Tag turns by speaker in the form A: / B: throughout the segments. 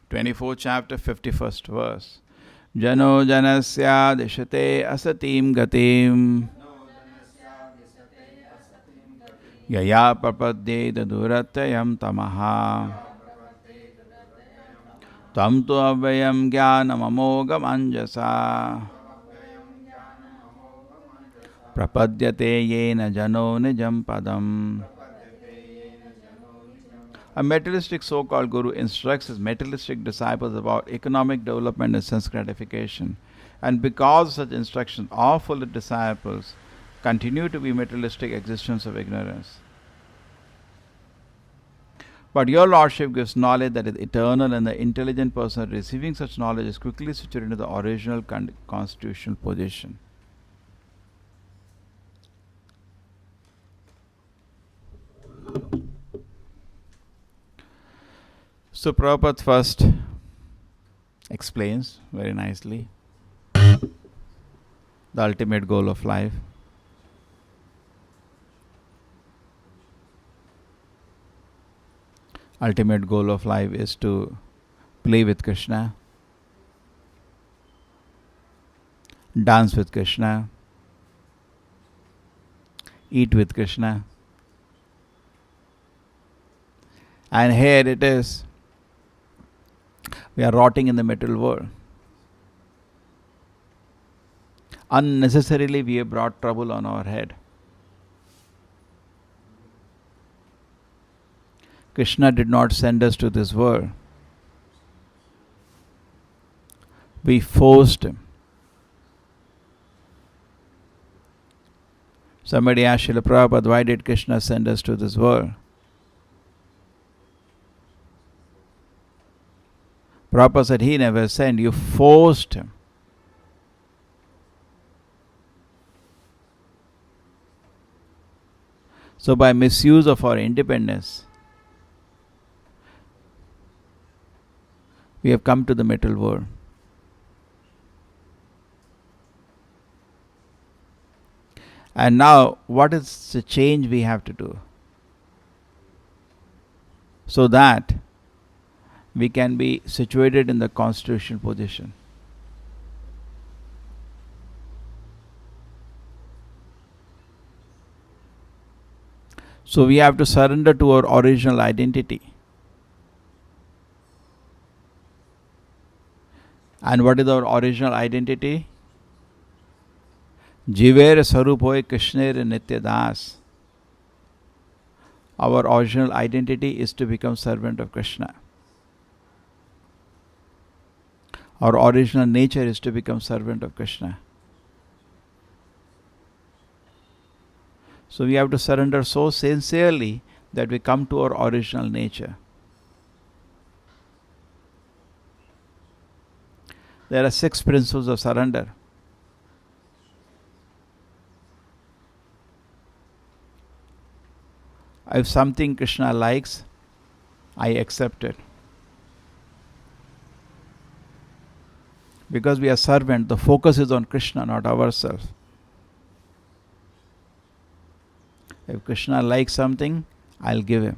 A: 24th chapter, 51st verse. Jano janasya dishate asatim gatim yaya papadde duratayam tamaha tam tu avyayam jnanam amogam anjasa prapadyate yena jano nijam padam. A materialistic so-called guru instructs his materialistic disciples about economic development and sense gratification. And because of such instructions, all foolish disciples continue to be materialistic existence of ignorance. But your Lordship gives knowledge that is eternal, and the intelligent person receiving such knowledge is quickly situated into the original constitutional position. So Prabhupada first explains very nicely the ultimate goal of life. Ultimate goal of life is to play with Krishna, dance with Krishna, eat with Krishna. And here it is. We are rotting in the material world. Unnecessarily we have brought trouble on our head. Krishna did not send us to this world. We forced him. Somebody asked Srila Prabhupada, why did Krishna send us to this world? Prabhupada said he never sent, you forced him. So by misuse of our independence, we have come to the material world. And now, what is the change we have to do? So that we can be situated in the constitutional position. So we have to surrender to our original identity. And what is our original identity? Jiver Sarup hoy Krishner Nitya Das. Our original identity is to become servant of Krishna. Our original nature is to become servant of Krishna. So we have to surrender so sincerely that we come to our original nature. There are 6 principles of surrender. If something Krishna likes, I accept it. Because we are servant, the focus is on Krishna, not ourselves. If Krishna likes something, I'll give him.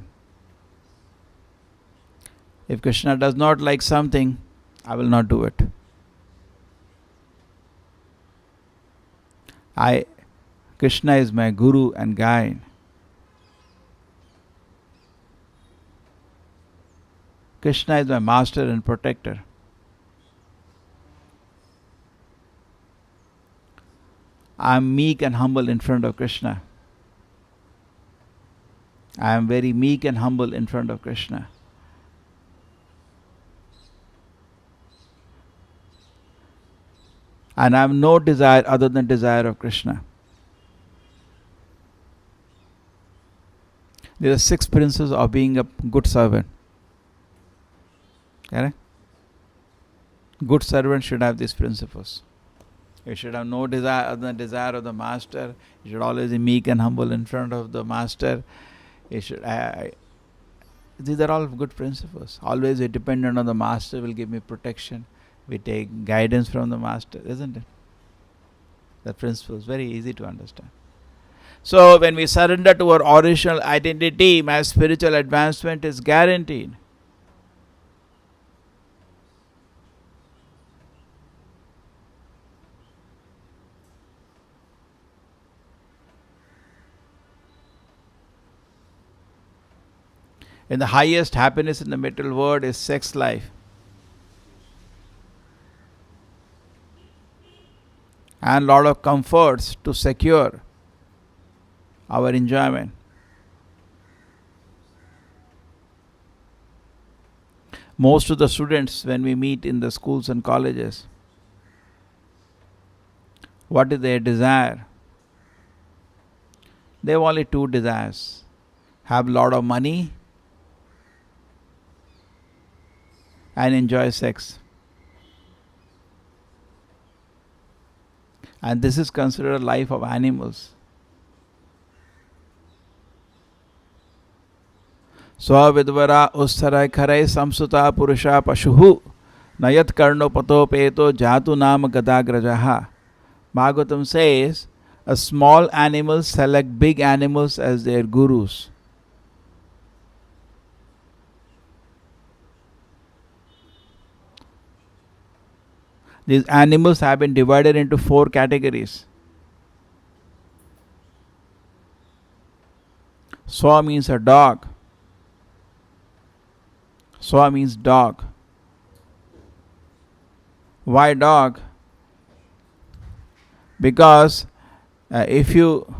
A: If Krishna does not like something, I will not do it. Krishna is my guru and guide. Krishna is my master and protector. I am meek and humble in front of Krishna. I am very meek and humble in front of Krishna. And I have no desire other than desire of Krishna. There are 6 principles of being a good servant. Correct? Good servant should have these principles. You should have no desire other than desire of the master. You should always be meek and humble in front of the master. You should. These are all good principles. Always be dependent on the master will give me protection. We take guidance from the master, isn't it? The principle is very easy to understand. So when we surrender to our original identity, my spiritual advancement is guaranteed. And the highest happiness in the material world is sex life. And lot of comforts to secure our enjoyment. Most of the students, when we meet in the schools and colleges, what is their desire? They have only two desires: have a lot of money and enjoy sex. And this is considered a life of animals. Swavidvara ustarai kharai samsuta purusha pashuhu nayat karno patopeto jatu nama gadagrajaha. Bhagavatam says, a small animals select big animals as their gurus. These animals have been divided into 4 categories. Swa means a dog. Swa means dog. Why dog? Because if you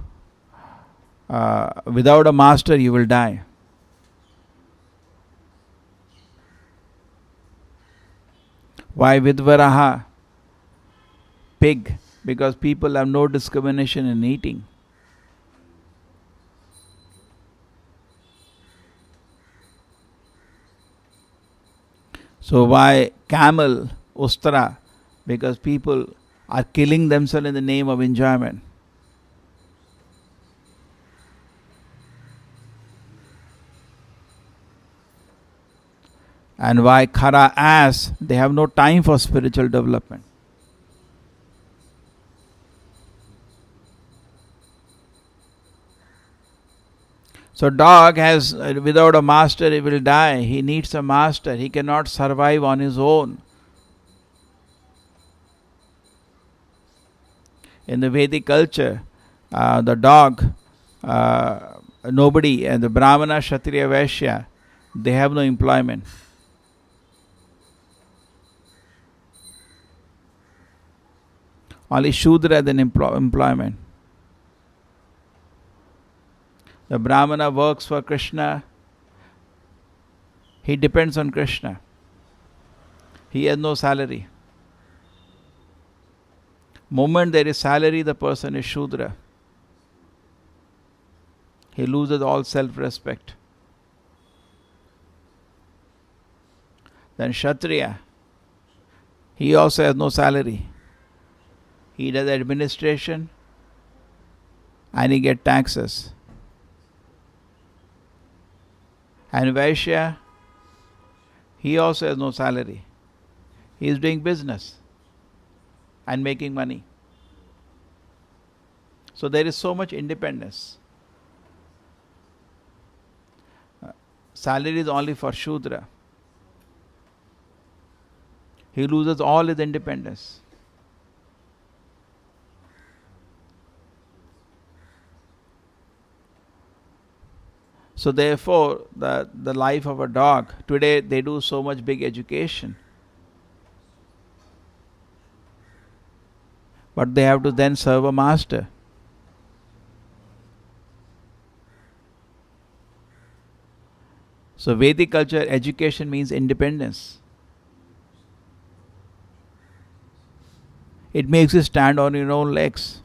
A: without a master you will die. Why vidvaraha? Pig, because people have no discrimination in eating. So why camel, ustra? Because people are killing themselves in the name of enjoyment. And why khara, ass? They have no time for spiritual development. So dog has, without a master he will die. He needs a master. He cannot survive on his own. In the Vedic culture, the dog, nobody, the Brahmana, Kshatriya, Vaishya, they have no employment. Only Shudra has an employment. The Brahmana works for Krishna. He depends on Krishna. He has no salary. Moment there is salary, the person is Shudra. He loses all self-respect. Then Kshatriya, he also has no salary. He does administration and he gets taxes. And Vaishya, he also has no salary. He is doing business and making money. So there is so much independence. Salary is only for Shudra. He loses all his independence. So therefore, the life of a dog, today they do so much big education. But they have to then serve a master. So Vedic culture, education means independence. It makes you stand on your own legs.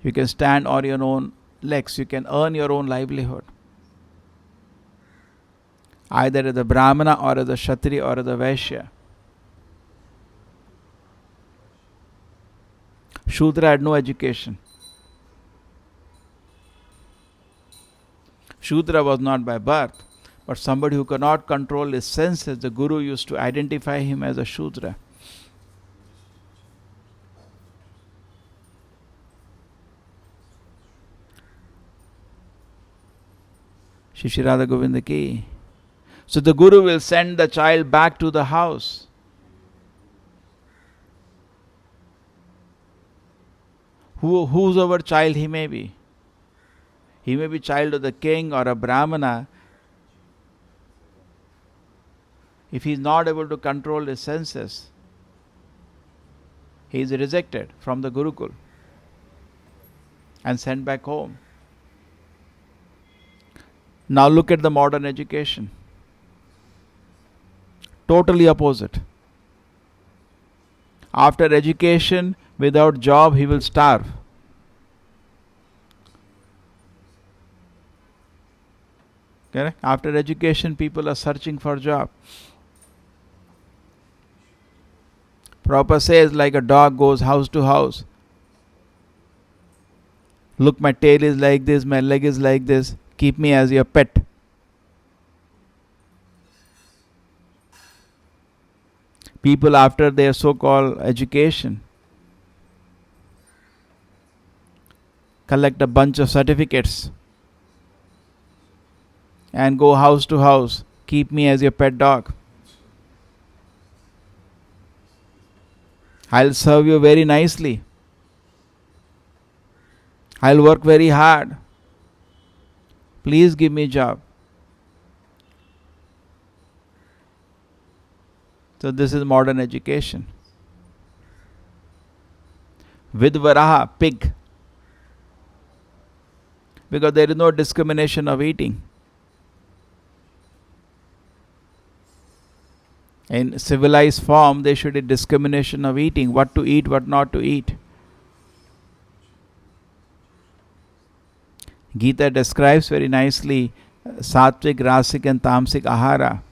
A: You can stand on your own legs. You can earn your own livelihood. Either as a Brahmana or as a Kshatriya or as a Vaishya. Shudra had no education. Shudra was not by birth, but somebody who cannot control his senses. The Guru used to identify him as a Shudra. Shri Radha Govinda ki. So the Guru will send the child back to the house. Whosoever child he may be. He may be child of the king or a brahmana. If he is not able to control his senses, he is rejected from the Gurukul and sent back home. Now look at the modern education. Totally opposite. After education, without job, he will starve. Correct? After education, people are searching for job. Prabhupada says, like a dog goes house to house. Look, my tail is like this, my leg is like this. Keep me as your pet. People, after their so-called education, collect a bunch of certificates and go house to house. Keep me as your pet dog. I'll serve you very nicely. I'll work very hard. Please give me a job. So this is modern education. Vidvaraha, pig. Because there is no discrimination of eating. In civilized form, there should be discrimination of eating, what to eat, what not to eat. Gita describes very nicely sattvic, rasic and tamasic ahara.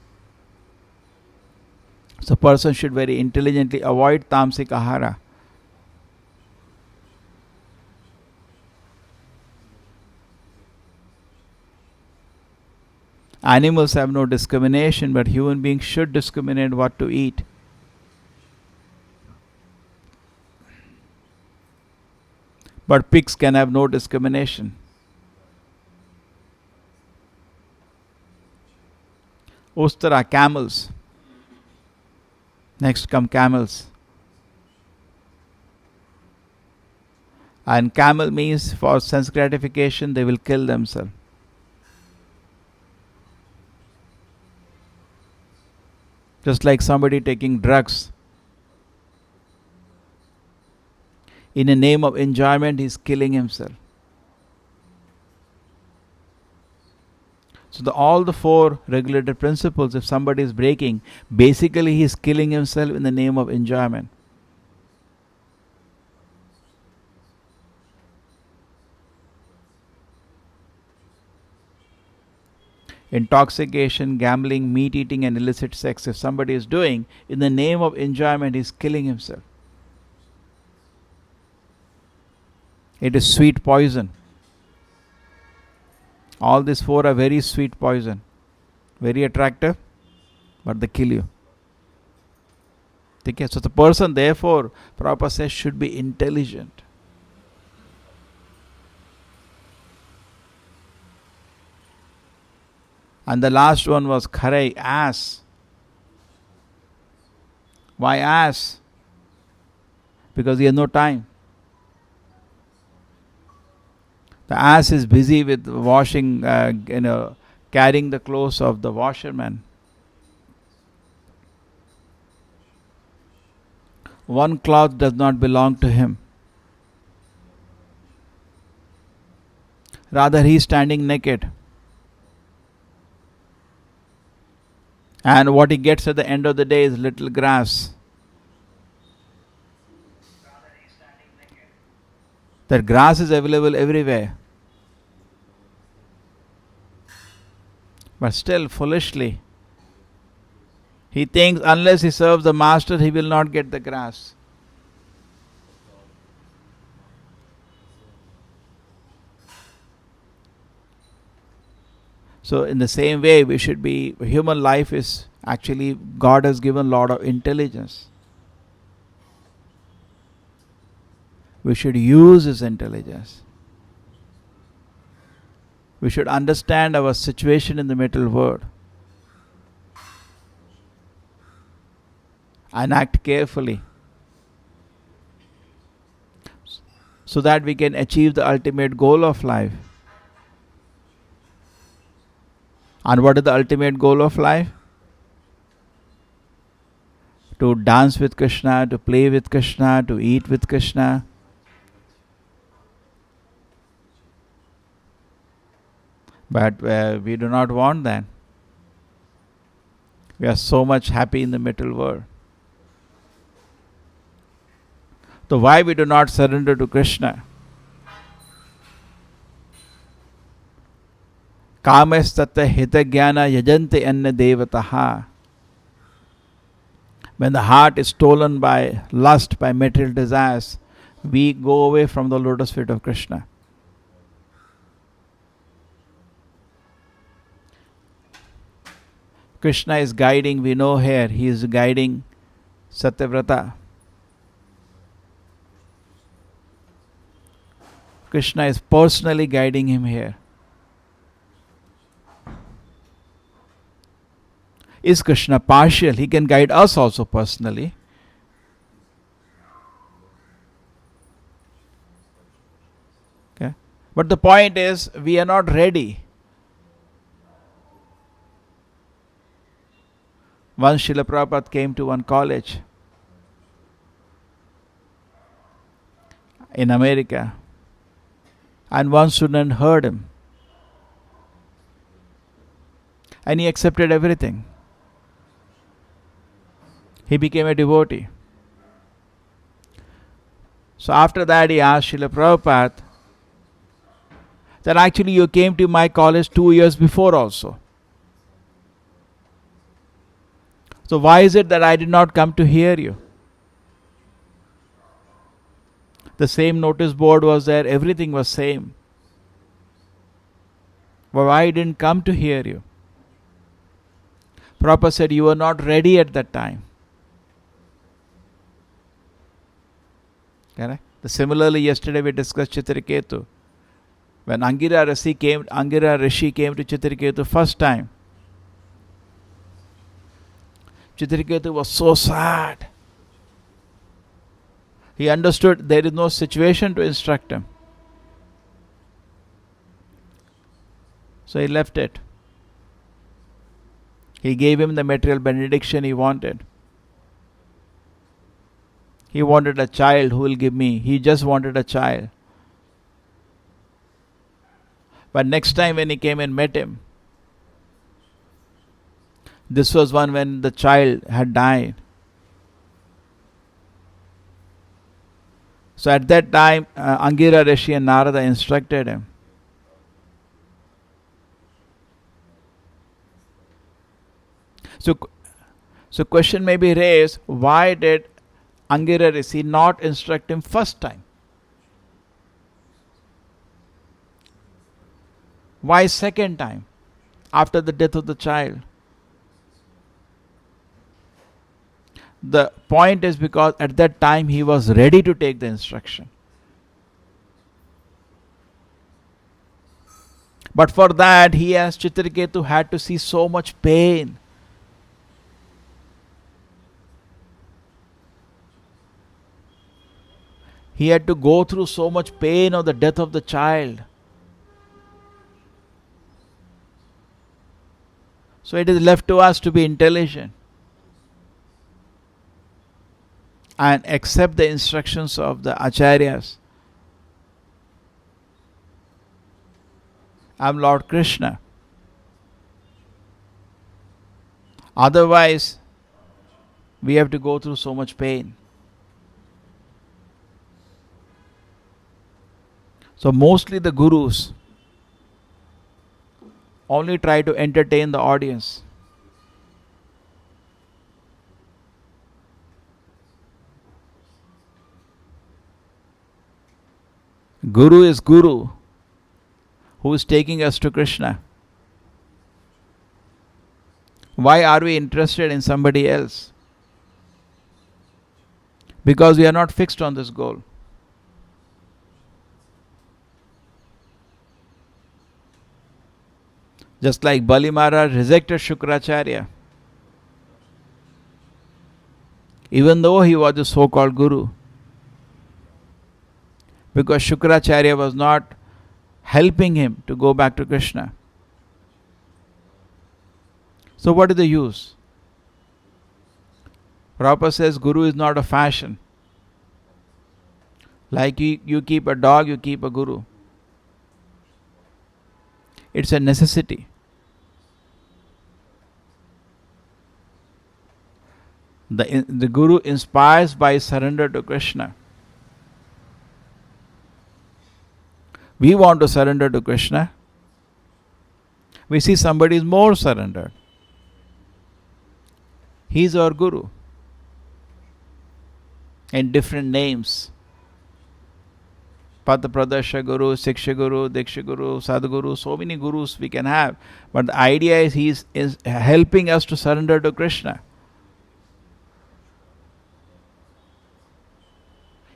A: So person should very intelligently avoid tamasic ahara. Animals have no discrimination, but human beings should discriminate what to eat. But pigs can have no discrimination. Ustara, camels. Next come camels. And camel means for sense gratification they will kill themselves. Just like somebody taking drugs. In the name of enjoyment, he is killing himself. So all the four regulated principles, if somebody is breaking, basically he is killing himself in the name of enjoyment. Intoxication, gambling, meat eating and illicit sex, if somebody is doing in the name of enjoyment, he is killing himself. It is sweet poison. All these four are very sweet poison. Very attractive, but they kill you. Okay? So the person, therefore, Prabhupada says, should be intelligent. And the last one was kharai, ass. Why ass? Because he has no time. The ass is busy with washing, carrying the clothes of the washerman. One cloth does not belong to him. Rather, he is standing naked. And what he gets at the end of the day is little grass. That grass is available everywhere. But still, foolishly, he thinks unless he serves the master, he will not get the grass. So in the same way, we should be, human life is actually, God has given a lot of intelligence. We should use His intelligence. We should understand our situation in the material world and act carefully so that we can achieve the ultimate goal of life. And what is the ultimate goal of life? To dance with Krishna, to play with Krishna, to eat with Krishna. But we do not want that. We are so much happy in the material world. So why we do not surrender to Krishna? Kamestatta hitagyana yajante anna devataha. When the heart is stolen by lust, by material desires, we go away from the lotus feet of Krishna. Krishna is guiding, we know here, he is guiding Satyavrata. Krishna is personally guiding him here. Is Krishna partial? He can guide us also personally. Okay? But the point is, we are not ready. Once Srila Prabhupada came to one college in America, and one student heard him, and he accepted everything. He became a devotee. So after that he asked Srila Prabhupada that actually you came to my college 2 years before also. So why is it that I did not come to hear you? The same notice board was there, everything was same. But why I didn't come to hear you? Prabhupada said you were not ready at that time. Correct? Similarly, yesterday we discussed Chitraketu. When Angira Rishi came to Chitraketu first time, Chitraketu was so sad. He understood there is no situation to instruct him. So he left it. He gave him the material benediction he wanted. He wanted a child who will give me. He just wanted a child. But next time when he came and met him, this was one when the child had died. So at that time, Angira Rishi and Narada instructed him. So question may be raised, why did Angira Rishi not instruct him first time? Why second time, after the death of the child? The point is because at that time he was ready to take the instruction. But for that he, as Chitraketu, had to see so much pain. He had to go through so much pain of the death of the child. So it is left to us to be intelligent and accept the instructions of the acharyas. I am Lord Krishna. Otherwise, we have to go through so much pain. So mostly the gurus only try to entertain the audience. Guru is Guru, who is taking us to Krishna. Why are we interested in somebody else? Because we are not fixed on this goal. Just like Bali Maharaj rejected Shukracharya, even though he was the so-called Guru, because Shukracharya was not helping him to go back to Krishna. So what is the use? Prabhupada says Guru is not a fashion. Like you keep a dog, you keep a Guru. It's a necessity. The Guru inspires by surrender to Krishna. We want to surrender to Krishna. We see somebody is more surrendered. He is our Guru. In different names. Padapradasha Guru, Siksha Guru, Diksha Guru, Sadhguru, so many Gurus we can have. But the idea is he is helping us to surrender to Krishna.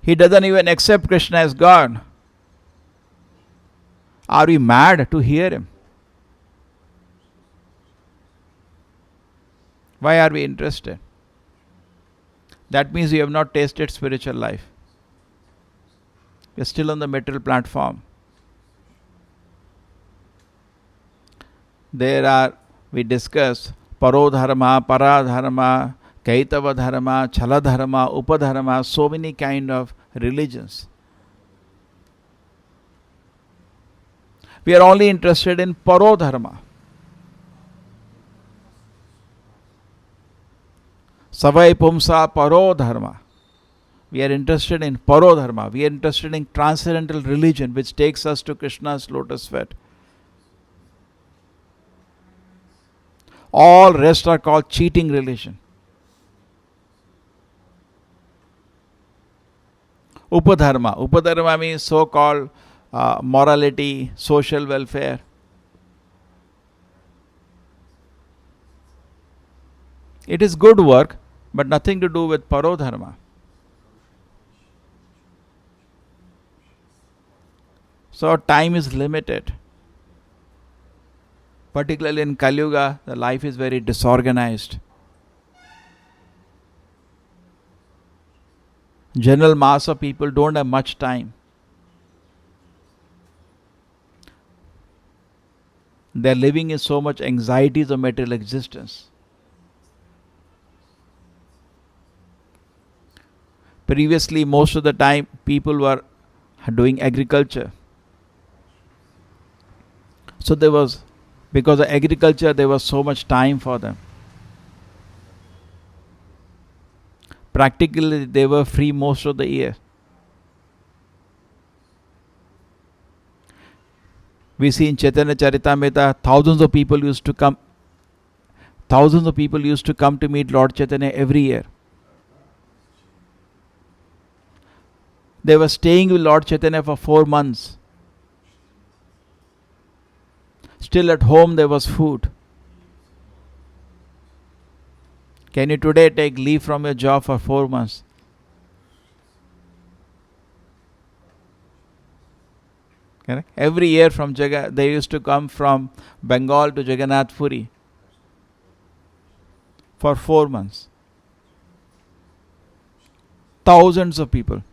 A: He doesn't even accept Krishna as God. Are we mad to hear him? Why are we interested? That means you have not tasted spiritual life. You are still on the material platform. We discussed parodharma, paradharma, kaitava dharma, chala dharma, upadharma, so many kind of religions. We are only interested in parodharma. Savai pumsa parodharma. We are interested in parodharma. We are interested in transcendental religion which takes us to Krishna's lotus feet. All rest are called cheating religion. Upadharma. Upadharma means so-called morality, social welfare. It is good work, but nothing to do with parodharma. So time is limited. Particularly in Kali Yuga, the life is very disorganized. General mass of people don't have much time. They are living in so much anxieties of material existence. Previously, most of the time, people were doing agriculture. So because of agriculture, there was so much time for them. Practically, they were free most of the year. We see in Chaitanya Charitamrita, thousands of people used to come to meet Lord Chaitanya every year. They were staying with Lord Chaitanya for 4 months. Still at home there was food. Can you today take leave from your job for 4 months? Correct? Every year they used to come from Bengal to Jagannath Puri for 4 months. Thousands of people.